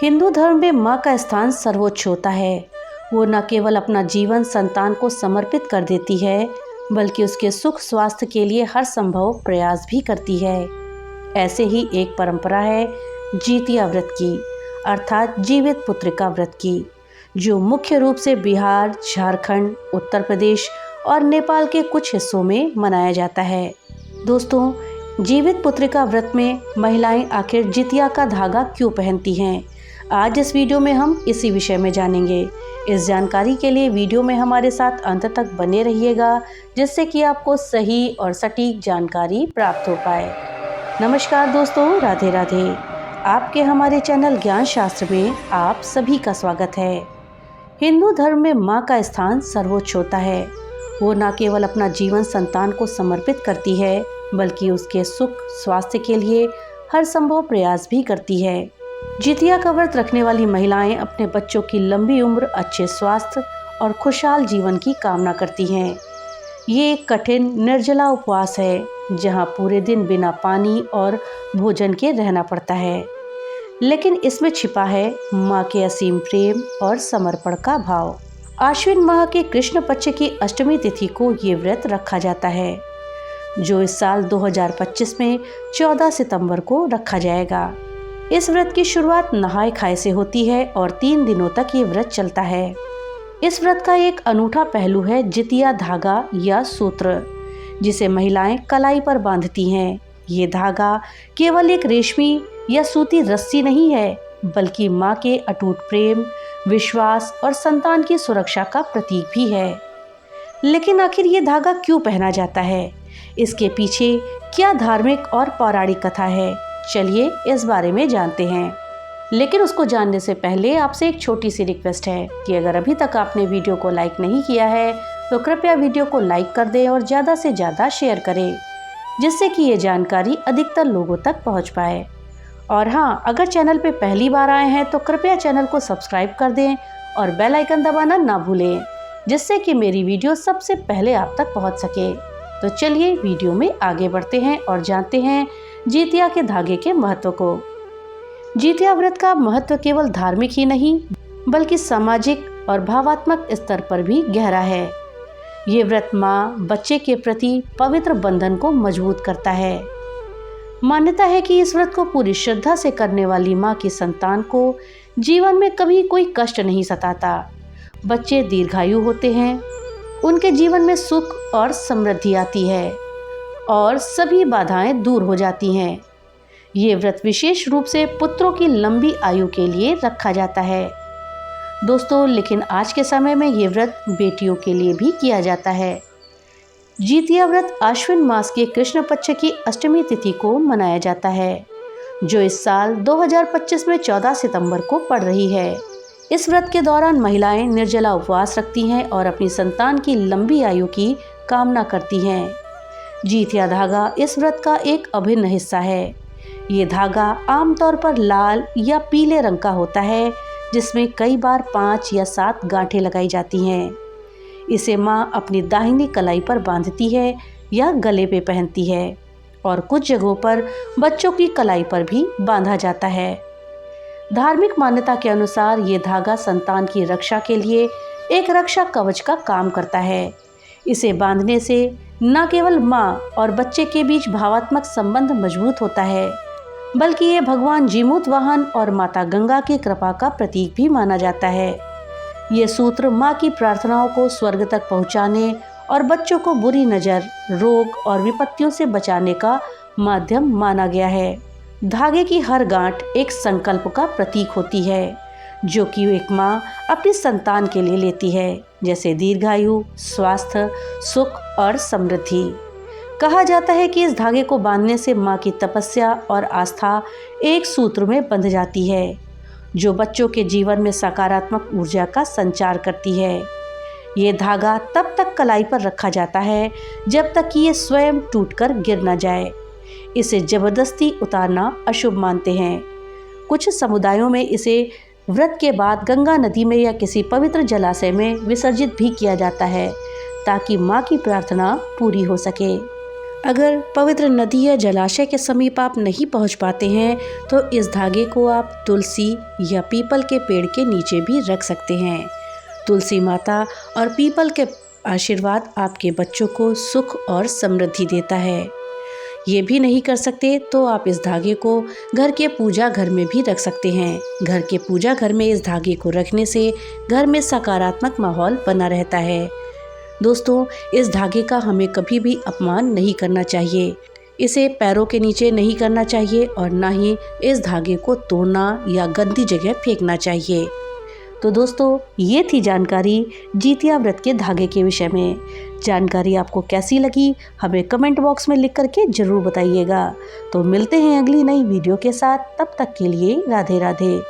हिंदू धर्म में माँ का स्थान सर्वोच्च होता है। वो न केवल अपना जीवन संतान को समर्पित कर देती है, बल्कि उसके सुख स्वास्थ्य के लिए हर संभव प्रयास भी करती है। ऐसे ही एक परंपरा है जितिया व्रत की, अर्थात जीवित पुत्रिका व्रत की, जो मुख्य रूप से बिहार, झारखंड, उत्तर प्रदेश और नेपाल के कुछ हिस्सों में मनाया जाता है। दोस्तों, जीवित पुत्रिका व्रत में महिलाएं आखिर जितिया का धागा क्यों पहनती हैं, आज इस वीडियो में हम इसी विषय में जानेंगे। इस जानकारी के लिए वीडियो में हमारे साथ अंत तक बने रहिएगा, जिससे कि आपको सही और सटीक जानकारी प्राप्त हो पाए। नमस्कार दोस्तों, राधे राधे। आपके हमारे चैनल ज्ञान शास्त्र में आप सभी का स्वागत है। हिंदू धर्म में माँ का स्थान सर्वोच्च होता है। वो न केवल अपना जीवन संतान को समर्पित करती है, बल्कि उसके सुख स्वास्थ्य के लिए हर संभव प्रयास भी करती है। जितिया का व्रत रखने वाली महिलाएं अपने बच्चों की लंबी उम्र, अच्छे स्वास्थ्य और खुशहाल जीवन की कामना करती हैं। ये एक कठिन निर्जला उपवास है, जहां पूरे दिन बिना पानी और भोजन के रहना पड़ता है, लेकिन इसमें छिपा है माँ के असीम प्रेम और समर्पण का भाव। आश्विन माह के कृष्ण पक्ष की अष्टमी तिथि को ये व्रत रखा जाता है, जो इस साल 2025 में 14 सितंबर को रखा जाएगा। इस व्रत की शुरुआत नहाय खाए से होती है और 3 दिनों तक ये व्रत चलता है। इस व्रत का एक अनूठा पहलू है जितिया धागा या सूत्र, जिसे महिलाएं कलाई पर बांधती हैं। ये धागा केवल एक रेशमी या सूती रस्सी नहीं है, बल्कि माँ के अटूट प्रेम, विश्वास और संतान की सुरक्षा का प्रतीक भी है। लेकिन आखिर ये धागा क्यों पहना जाता है? इसके पीछे क्या धार्मिक और पौराणिक कथा है? चलिए इस बारे में जानते हैं। लेकिन उसको जानने से पहले आपसे एक छोटी सी रिक्वेस्ट है कि अगर अभी तक आपने वीडियो को लाइक नहीं किया है, तो कृपया वीडियो को लाइक कर दें और ज़्यादा से ज़्यादा शेयर करें, जिससे कि ये जानकारी अधिकतर लोगों तक पहुंच पाए। और हाँ, अगर चैनल पे पहली बार आए हैं तो कृपया चैनल को सब्सक्राइब कर दें और बेल आइकन दबाना ना भूलें, जिससे कि मेरी वीडियो सबसे पहले आप तक पहुँच सके। तो चलिए वीडियो में आगे बढ़ते हैं और जानते हैं जितिया के धागे के महत्व को। जितिया व्रत का महत्व केवल धार्मिक ही नहीं, बल्कि सामाजिक और भावात्मक स्तर पर भी गहरा है। ये व्रत माँ बच्चे के प्रति पवित्र बंधन को मजबूत करता है। मान्यता है कि इस व्रत को पूरी श्रद्धा से करने वाली माँ की संतान को जीवन में कभी कोई कष्ट नहीं सताता। बच्चे दीर्घायु होते हैं, उनके जीवन में सुख और समृद्धि आती है और सभी बाधाएं दूर हो जाती हैं। ये व्रत विशेष रूप से पुत्रों की लंबी आयु के लिए रखा जाता है दोस्तों, लेकिन आज के समय में ये व्रत बेटियों के लिए भी किया जाता है। जितिया व्रत आश्विन मास के कृष्ण पक्ष की अष्टमी तिथि को मनाया जाता है, जो इस साल 2025 में 14 सितंबर को पड़ रही है। इस व्रत के दौरान महिलाएं निर्जला उपवास रखती हैं और अपनी संतान की लंबी आयु की कामना करती हैं। जितिया धागा इस व्रत का एक अभिन्न हिस्सा है। ये धागा आमतौर पर लाल या पीले रंग का होता है, जिसमें कई बार 5 या 7 गांठें लगाई जाती हैं। इसे माँ अपनी दाहिनी कलाई पर बांधती है या गले पे पहनती है, और कुछ जगहों पर बच्चों की कलाई पर भी बांधा जाता है। धार्मिक मान्यता के अनुसार ये धागा संतान की रक्षा के लिए एक रक्षा कवच का काम करता है। इसे बांधने से न केवल माँ और बच्चे के बीच भावात्मक संबंध मजबूत होता है, बल्कि ये भगवान जीमूत वाहन और माता गंगा की कृपा का प्रतीक भी माना जाता है। ये सूत्र माँ की प्रार्थनाओं को स्वर्ग तक पहुँचाने और बच्चों को बुरी नज़र, रोग और विपत्तियों से बचाने का माध्यम माना गया है। धागे की हर गांठ एक संकल्प का प्रतीक होती है, जो कि एक माँ अपनी संतान के लिए लेती है, जैसे दीर्घायु, स्वास्थ्य, सुख और समृद्धि। कहा जाता है कि इस धागे को बांधने से माँ की तपस्या और आस्था एक सूत्र में बंध जाती है, जो बच्चों के जीवन में सकारात्मक ऊर्जा का संचार करती है। ये धागा तब तक कलाई पर रखा जाता है जब तक कि ये स्वयं टूटकर गिर न जाए। इसे जबरदस्ती उतारना अशुभ मानते हैं। कुछ समुदायों में इसे व्रत के बाद गंगा नदी में या किसी पवित्र जलाशय में विसर्जित भी किया जाता है, ताकि माँ की प्रार्थना पूरी हो सके। अगर पवित्र नदी या जलाशय के समीप आप नहीं पहुंच पाते हैं तो इस धागे को आप तुलसी या पीपल के पेड़ के नीचे भी रख सकते हैं। तुलसी माता और पीपल के आशीर्वाद आपके बच्चों को सुख और समृद्धि देता है। ये भी नहीं कर सकते तो आप इस धागे को घर के पूजा घर में भी रख सकते हैं। घर के पूजा घर में इस धागे को रखने से घर में सकारात्मक माहौल बना रहता है। दोस्तों, इस धागे का हमें कभी भी अपमान नहीं करना चाहिए। इसे पैरों के नीचे नहीं करना चाहिए और ना ही इस धागे को तोड़ना या गंदी जगह फेंकना चाहिए। तो दोस्तों, ये थी जानकारी जितिया व्रत के धागे के विषय में। जानकारी आपको कैसी लगी हमें कमेंट बॉक्स में लिख करके ज़रूर बताइएगा। तो मिलते हैं अगली नई वीडियो के साथ, तब तक के लिए राधे राधे।